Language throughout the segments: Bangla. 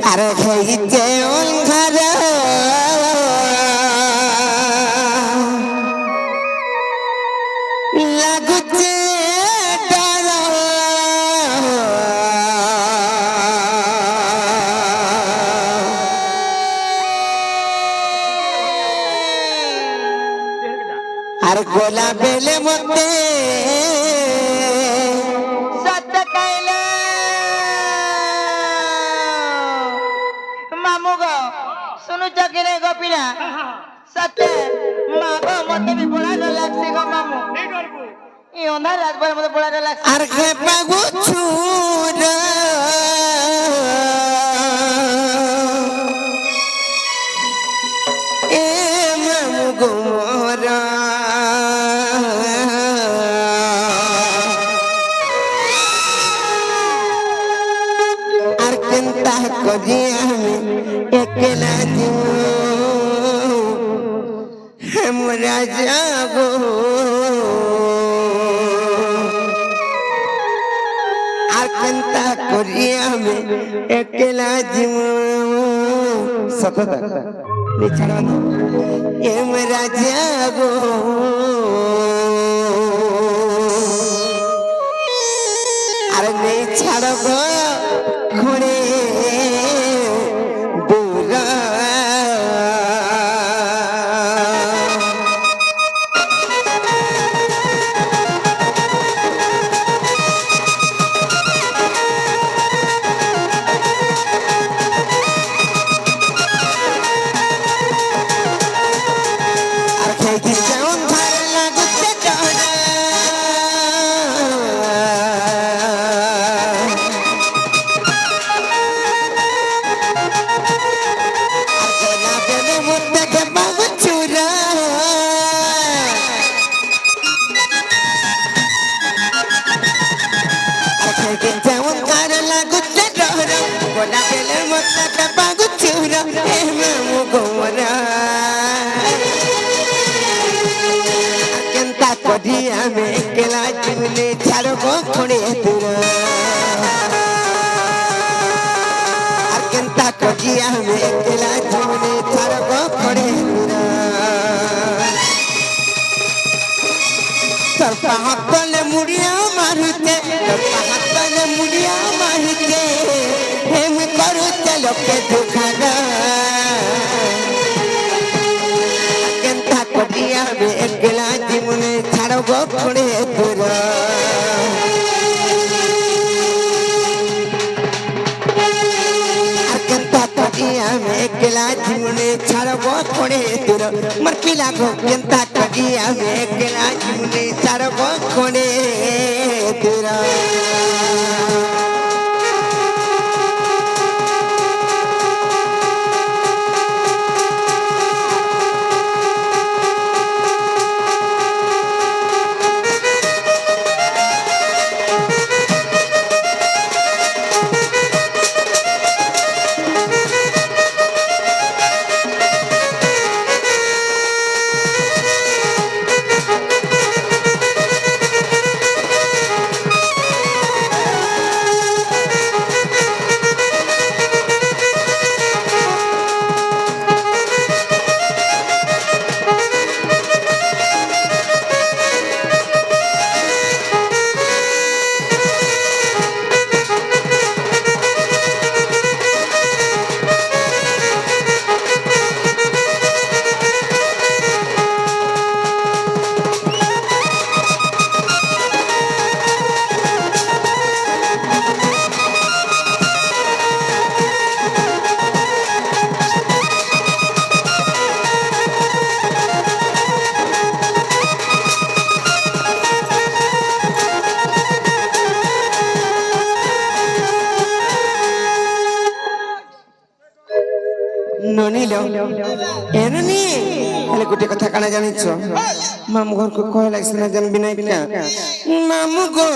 আর খাইছে অন্ধার লাগুছে ডর আর গোলা বেলে মতে সত্য কাইলে মামু গো শুনুছ কি রে গোপিনা সত্য মা গো মতে বি বড়া ডর লাগছে গো মামু এই অন্ধার রাতবার মতে বড়া ডর লাগছে আর কে পাগু ছুর এ মামু গো মোরা আর কেনতা করি আমি একলা জীবন हमरा जागो आकंता करिया में अकेला जीवन सतत निछाड़ा हमरा जागो अरे नहीं छाड़ो खोड़े बुरा केला जीवने छाड़ो को खोड़े तुरा अकेंता को जिया में केला जीवने छाड़ो को खोड़े तुरा तरपा हाथले मुड़िया मारुते तरपा हाथले मुड़िया मारुते हेम करू चलो के दुखागा अकेंता को जिया में केला जीवने छाड़ो को खोड़े तुरा अकेंता को जिया में केला जीवने छाड़ो को खोड़े तुरा मर पिला को केंता को जिया में केला जीवने छाड़ो को खोड़े तुरा ननिलो एननी हेले गुटे कथा काना जानिछ मामू घर को कहला इसना जन बिना क्या मामू गो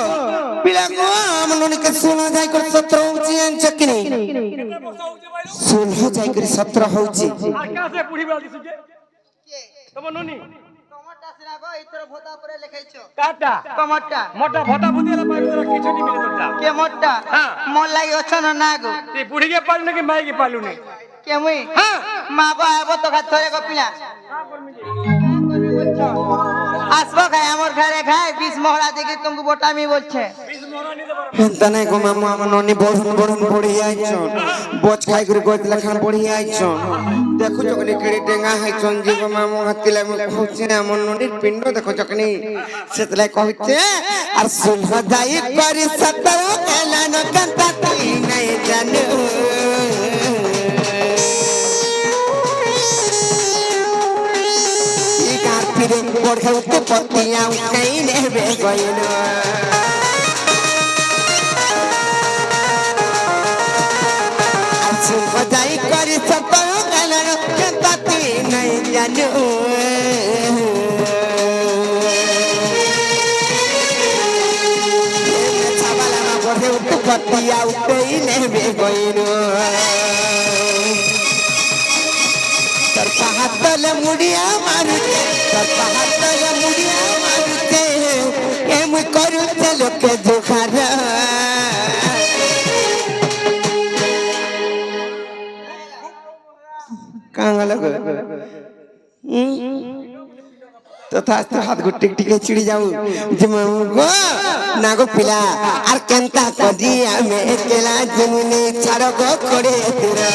पिला को हम ननी के सोना जाय कर 17 होची अन चकनी 16 जाय कर 17 होची आका से पुड़ी बाल दिसु के तम ननी কাটা মোটা ভোটা ভুতি এলা পাইবে তোরা কিছু নি মিলে তোর যা কে মোটা হ্যাঁ মন লাগি অছ না গো তুই বুড়িকে পারলু নাকি মাইকে পারলু নি কে মুই হ্যাঁ মা গো আব তো ঘাত ধরে গো পিলা আসবো খাই আমার ঘরে খাই 20 মহড়া দেখি তুমি বোটামি বলছে হেনতা নাই গো মামু আমার ননি বড়ন বড়ন পড়ি আইছন বচ খাই করে গজ লেখান পড়ি আইছন দেখো যখনি কেড়ে টেঙ্গা হাইছন যে গো মামু হাতিলা মু কইছে আমার ননির পিণ্ড দেখো যখনি সেতলাই কইছে আর সুলহ যাই করি সতর এলান কান্তা তুই নাই জানো ই কার পিরে পড়ে উঠতে পতিয়া কাই নেবে গইনো बजाई करी सब गलन पति नहीं जानू पतिया उठे नहीं बेगोइनो तर पहातल मुड़िया मारुते तर पहातल मुड़िया मारुते एम करू चलो के दुखारा कांगा लग तो थास्ते हाथ गो टिक टिक चिड़ी जाऊ जे मामू गो नागो पिला आर केंता कदिया में एकेला जमुनी छाड़ गो करे तेरा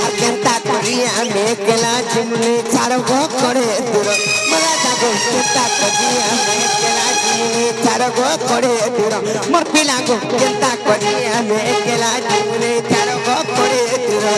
आर केंता कदिया में एकेला जमुनी छाड़ गो करे तेरा मरा जागो केंता कदिया में एकेला जमुनी छाड़ गो करे तेरा मोर पिला गो केंता कदिया में एकेला जमुनी छाड़ गो करे तेरा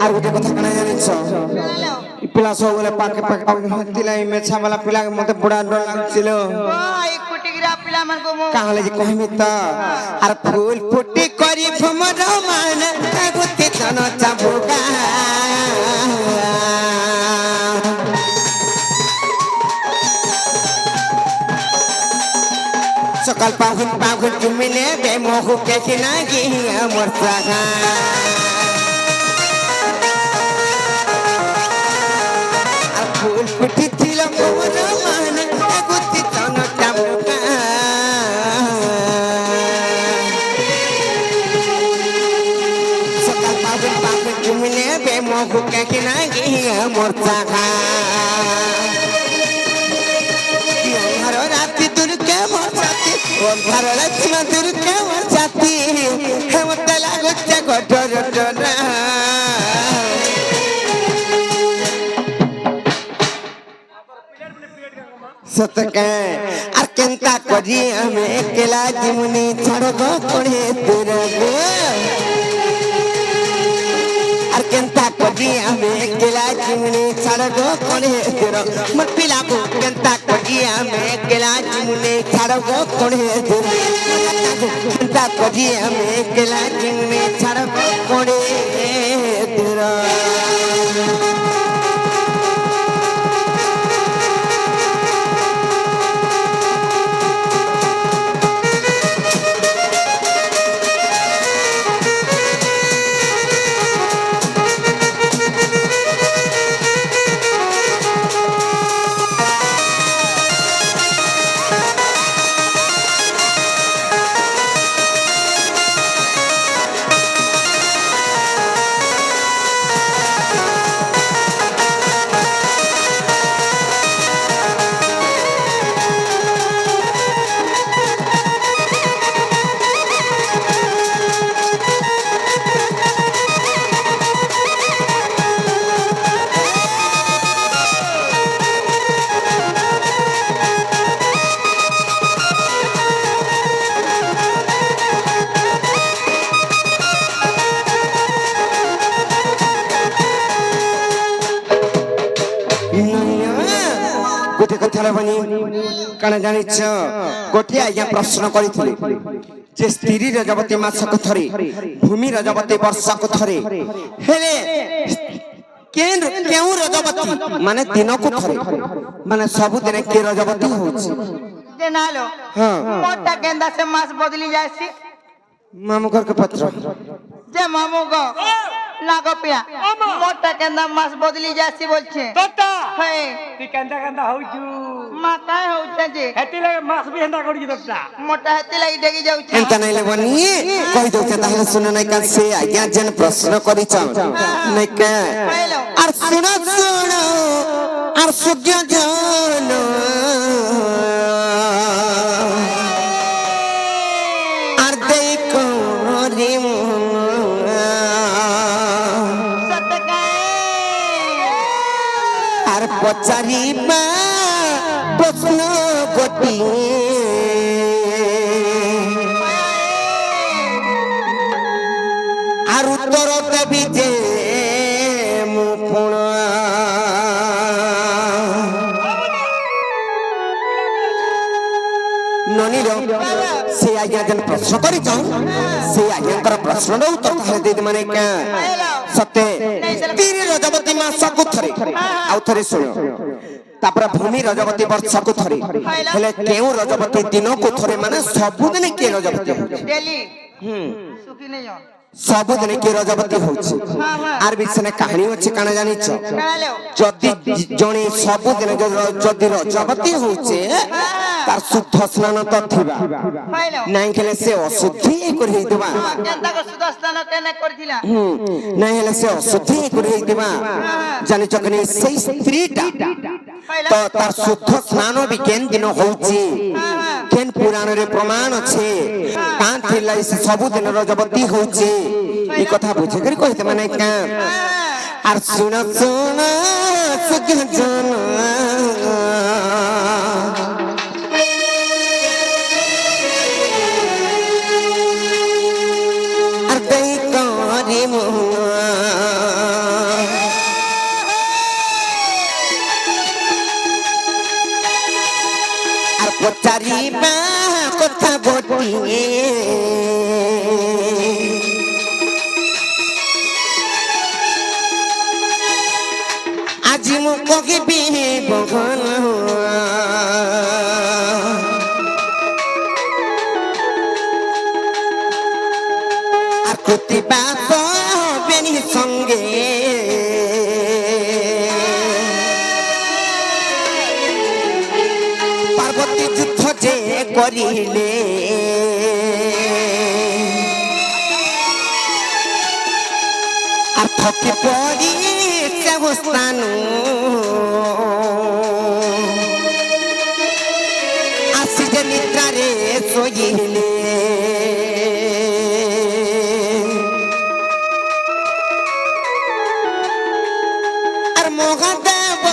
আর গোটে কথা কানা জানিছ পিলা সবলে পাকে পাকে হতিলা মেছা वाला পিলা মতে বড় ডর লাগছিল ওই কুটিগিরা পিলা মান গো কাহলে যে কহিমি ত আর ফুল ফুটি করি ভমর মান গুতি তন চাবুকা সকাল পাহুন পাহুন তুমি নেবে মোহু কে কিনা গিয়া মোর সাগা ফুল ফুটি ছিল মোর মান গুতি তন চাবুকা সকাল পাহুন পাহুন তুমি নেবে মোহু কে কিনা গিয়া মোর সাগা রাতি দুর্গে মোর সাথী অন্ধার রাতি দুর্গে মোর সাথী হেমতে লাগুছে কঠোর ডরা सतके আর কেনতা করি আমি একলা জীবনে ছাড়ব করে তুরব আর কেনতা করি আমি একলা জীবনে ছাড়ব করে তুরব মোর পিলা কো কেনতা করি আমি একলা জীবনে ছাড়ব করে তুরব কেনতা করি আমি একলা জীবনে ছাড়ব করে তুরব ହେବନି କାଣା ଜାଣିଛ ଗୋଟିଏ ଆଜ୍ଞା ପ୍ରଶ୍ନ କରିଥିଲେ ଯେ ସ୍ତ୍ରୀ ରଜବତୀ ମାସକୁ ଥରେ ଭୂମି ରଜବତୀ ବର୍ଷକୁ ଥରେ ହେଲେ କେଉଁ ରଜବତୀ ମାନେ ଦିନକୁ ଥରେ ମାନେ ସବୁଦିନେ କିଏ ରଜବତୀ ହଉଛି ଜେନାଲୋ ହଁ মোটা কেন্দা সে মাস বদলি যাইছি মামু ঘরকে পত্র যে মামু গো লাগো পিয়া মোটা কেন্দা মাস বদলি যাইছি বলছে তোরটা হ্যাঁ তুই কেন্দা কেন্দা হউছু মা কাই হউছে যে হেতি লাগে মাছ বি হেন্দা করছি তোরটা মোটা হেতি লাগি ডেগি যাଉଛି এন্তা নাইলে বনি কই দউছে তাহলে শুনে নাই কান সে আজ্ঞা যেন প্রশ্ন করিছ নাই কা কইলো আর শুন শুন আর সুজ্ঞ জন আর দেই কোরি সতকায় আর পচারিবা প্রশ্ন গতি আর উত্তর দেবী যে মুপুণ ননির সে আজ্ঞা যেন প্রশ্ন করিছ সে আজ্ঞাঙ্কর প্রশ্নর উত্তর তাহলে দিদি মানে সত্যি তিরি রজবতী মাসକୁ ଥରେ ଆଉ ଥରେ ଶୁଣ ତାପରେ ଭୂମି ରଜବତୀ ବର୍ଷକୁ ଥରେ ହେଲେ କେଉଁ ରଜବତୀ ଦିନକୁ ଥରେ ମାନେ ସବୁଦିନ କିଏ ରଜବତୀ ହଉଛି ডেলি সুখী নেই জন ସବୁଦିନ କିଏ ରଜବତୀ ହଉଛି ଆର ବିଷୟରେ କାହାଣୀ ଅଛି କାଣା ଜାଣିଛ কালো ଯଦି ଜଣେ ସବୁଦିନ ଯଦି ରଜବତୀ ହଉଛି ତାର ଶୁଦ୍ଧ ସ୍ନାନ ତ ଥିବା কইলো ନାଇଁ ହେଲେ ସେ ଅଶୁଦ୍ଧି କରି ହେଇଥିବା কেন্দা কো সুদস্থান কেনে করছিলা ନାଇଁ ହେଲେ ସେ ଅଶୁଦ୍ଧି କରି ହେଇଥିବା ଜାଣିଛ କି ନାଇଁ ସେଇ ସ୍ତ୍ରୀଟା কইলো ତ ତାର ଶୁଦ୍ଧ ସ୍ନାନ ବି କେନ୍ ଦିନ ହଉଛି କେନ୍ ପୁରାଣରେ ପ୍ରମାଣ ଅଛି କାଁ ଥିଲା ସେ ସବୁଦିନ ରଜବତୀ ହଉଛି এই কথা বুঝিকরি কইতে মানে কা আর শুন শুন সুজ্ঞ জন আর দেই করি আর পচারিবা কথা বটিয়ে আজি মু কহিবি বহন আর কৃতিবাস বেনি সঙ্গে পার্বতী যুদ্ধ যে করিলে আর থকি পড়ি স্থানু আসি যে নিদ্রারে শোইলে আর মহাদেব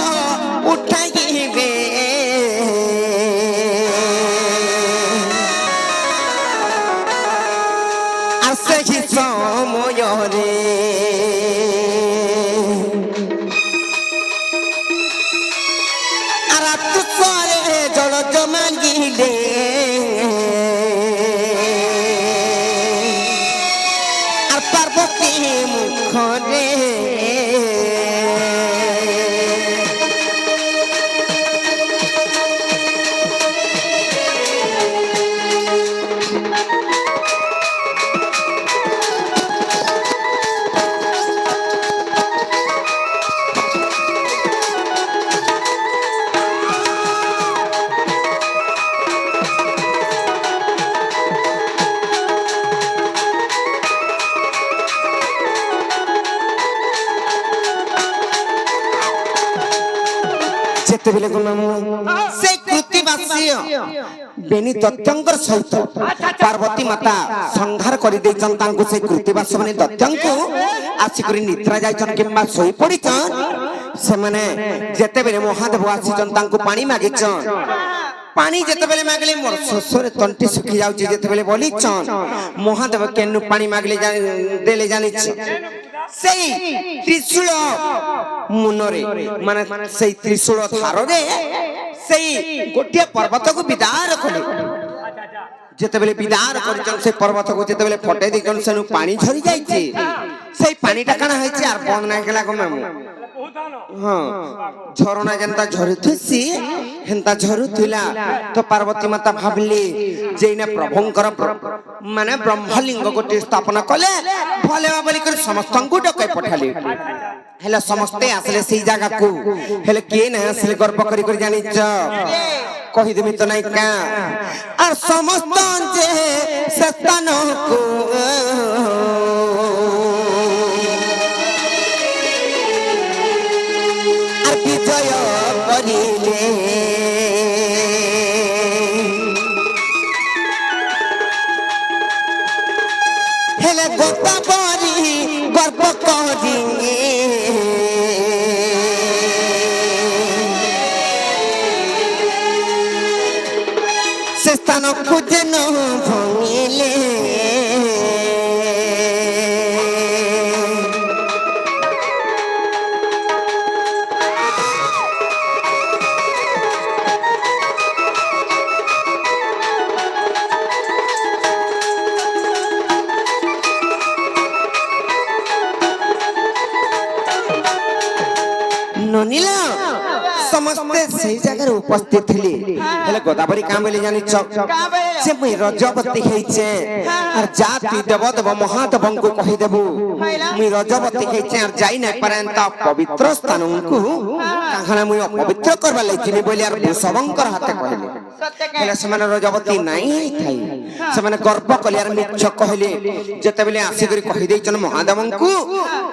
উঠাইবে আর সেই সমୟରେ জল জমাইলে আর পার্বতী মুখরে ଯେତେବେଳେ ସେ କୃତିବାସୀ ବେନି ଦତ୍ୟଙ୍କର ସହିତ ପାର୍ବତୀ ମାତା ସଂହାର କରିଦେଇଛନ୍ ତାଙ୍କୁ ସେ କୃତିବାସୀ ମାନେ ଦତ୍ୟଙ୍କୁ ଆସିକରି ନିଦ୍ରା ଯାଇଛନ୍ କିମ୍ବା ଶୋଇ ପଡିଛନ୍ ସେମାନେ ଯେତେବେଳେ ମହାଦେବ ଆସିଛନ୍ ତାଙ୍କୁ ପାଣି ମାଗିଛନ୍ ପାଣି ଯେତେବେଳେ ମାଗିଲେ ମୋର ଶୋଷରେ ତଣ୍ଟି ଶୁଖି ଯାଉଛି ଯେତେବେଳେ ବୋଲିଛନ୍ ମହାଦେବ କେନୁ ପାଣି ମାଗିଲେ ଦେଲେ ଜାଣିଛ সেই ত্রিশূল মুନରେ মানে সেই ত্রিশূল ধাରରେ সেই ଗୋଟିଏ ପର୍ବତକୁ ବିଦାର କଲେ। ଯେତେବେଳେ ବିଦାର କରିଛନ୍ ସେ ପର୍ବତକୁ ଯେତେବେଳେ ଫଟେଇ ଦେଇଛନ୍ ସେନୁ ପାଣି ଝରି ଯାଇଛି। ସେଇ ପାଣିଟା କାଣା ହେଇଛି ଆର ବନ୍ଦ ନାଇଁ କଲା କମେ ହଁ ଝରଣା ଯେନ୍ତା ଝରୁଥିସି ହେନ୍ତା ଝରୁଥିଲା। ତ ପାର୍ବତୀ ମାତା ଭାବିଲେ ଯେ ଏଇନା ପ୍ରଭୁଙ୍କର ମାନେ ବ୍ରହ୍ମଲିଙ୍ଗ ଗୋଟିଏ ସ୍ଥାପନ କଲେ ଭଲ ହେବା ବୋଲିକରି ସମସ୍ତଙ୍କୁ ଡକାଇ ପଠାଲେ। ହେଲେ ସମସ୍ତେ ଆସିଲେ ସେଇ ଜାଗାକୁ। ହେଲେ କିଏ ନାହିଁ ଆସିଲେ ଗର୍ବ କରି କରି ଜାଣିଛ କହିଦେବି ତ ନାଇଁ କା আর সমস্ত যে সে স্থানকু আর বিজয় করিলে হেলে গোদাবরী গর্ব করিলে se stanno fuggendo famiglie ନନିଲା ସମସ୍ତେ ସେଇ ଜାଗାରେ ଉପସ୍ଥିତ ଥିଲେ। ହେଲେ ଗୋଦାବରୀ କାଁ ବୋଲି ଜାଣିଛ ସେ ମୁଇଁ ରଜବତୀ ହେଇଛେ আর যা তুই দেবদেব মহাদেবଙ୍କୁ କହିଦେବୁ ମୁଇଁ ରଜବତୀ ହେଇଛେ আর ଯାଇ ନାଇଁ ପାରେ ତା ପବିତ୍ର ସ୍ଥାନକୁ କାହଣା ମୁଇଁ ଅପବିତ୍ର କରବା ଲାଗିନି ବୋଲି আর ବୃଷଭଙ୍କର ହାତେ କହିଲେ। ହେଲେ ସେମାନେ ରଜବତୀ ନାଇଁ ହେଇଥାଇ ସେମାନେ ଗର୍ବ କଲେ আর ମିଛ କହିଲେ। ଯେତେବେଳେ ଆସିକରି କହିଦେଇଛନ୍ ମହାଦେବଙ୍କୁ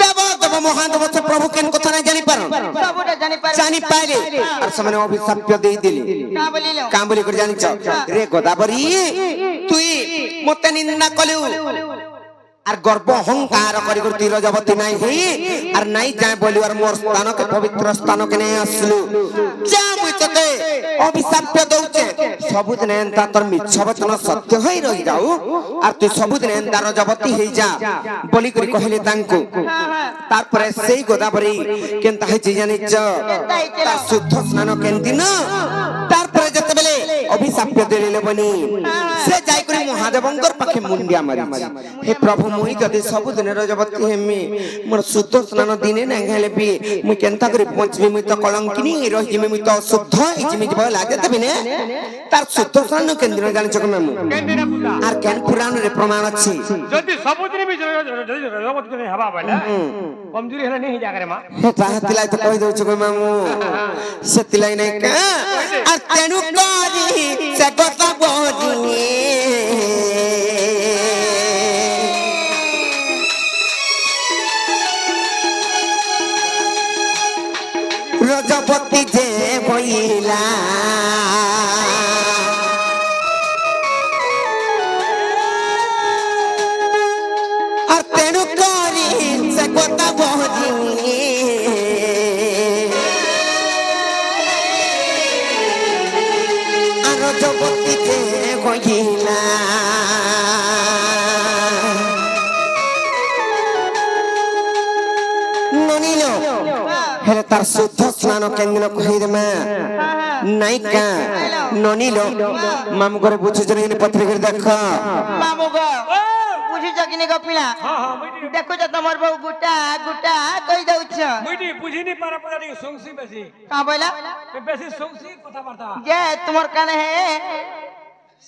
ଦେବଦେବ ମହାଦେବ ସେ ପ୍ରଭୁ କେନ୍ କଥା ନାଇଁ ଜାଣିପାରନ୍ জানি পাইলে আর ସେମାନେ অভিশাপ ଦେଇଦେଲେ। কাঁ বলি করে জানিছ রে গোদাবরী তুই মতে নিন্দা কলু আর গর্ব অহংকার করি করে তুই রজবতী নাই হই আর নাই যায় বলি আর মোর স্থানকে পবিত্র স্থানকে নেই আসলু যা মুই তোকে অভিশাপ দউছে সবুদিন এন্তা তোর মিছ বচন সত্য হই রহি যাও আর তুই সবুদিন এন্তা রজবতী হই যা বলি করে কহিলে তাঙ্কু। তারপরে সেই গোদাবরী কেনতা হইছে জানিছ তার শুদ্ধ স্নান কেন দিন তারপরে যেতেবেলে অভিশাপ দেলে বনি সে যাই করে মহাদেবঙ্কর পাখে মুন্ডিয়া মারিছে হে প্রভু মুই যদি সবুদিন রজবতী হেমি মোর শুদ্ধ স্নান দিনে না গেলে বি মুই কেনতা করে পঞ্চমি মুই তো কলঙ্কিনী রহিমি মুই তো অশুদ্ধ ইজিমি যাব লাগে দেবি না তার শুদ্ধ স্নান কেন্দ্র জানিছ কমে মু আর কেন পুরাণরে প্রমাণ আছে যদি সবুদিন বি রজবতী নে হবা বলে কমজোরি হলে নেই জায়গারে মা হে তাহতিলাই তো কই দউছ কমে মু সেতিলাই নাই কা আর তেনু করি সে কথা বলি রজবতী যে বইলা আর তেনু করি সে কথা বলি আর রজবতী যে বইলা ননিল হেলে তার শুদ্ধ স্নান কেন্দ্র কহিদেমা নাইকা ননিল মামু করে বুঝুছ না পত্রিকার দেখ মামু গো বুঝিছ কি নে গো পিলা দেখো যে তোমার বউ গুটা গুটা কই দউছ মুইটি বুঝিনি পারা পারা টি সংসি বেশি কা বইলা বেশি সংসি কথাবার্তা যে তোমার কানে হে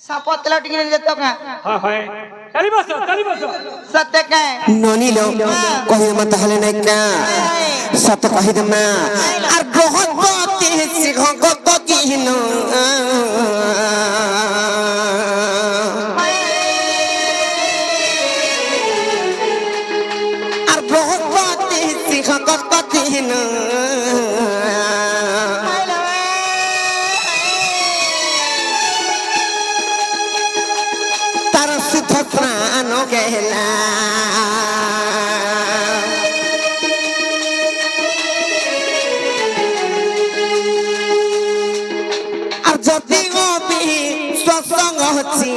সাপত লটি কিনে যেত কা হ্যাঁ হয় চালি বস সত্য কা ননিল কহিদেমা তাহলে নাইকা সত কহিদেমা আর গ্রহপতি সিংহগত কিন আর গ্রহপতি সিংহগত কিন তার শুদ্ধ স্নান গেলা আর যদি অবি সৎসঙ্গ হচ্ছে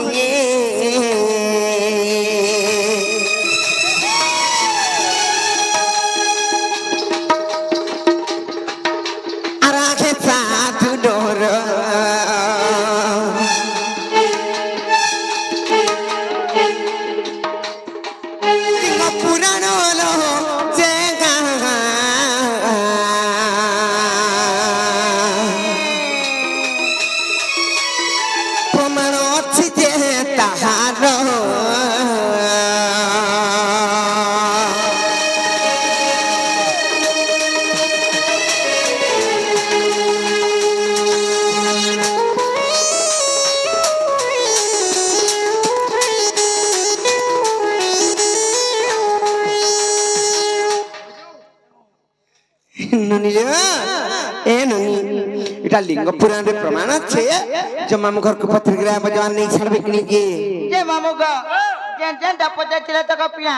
এটা লিঙ্গ পুরাণের প্রমাণ আছে যে মামু ঘরকে পত্রিকা বাজা নেই ছাড়বে কি নাকি যে মামু গো যেন যেন পচার ছিল তো পিলা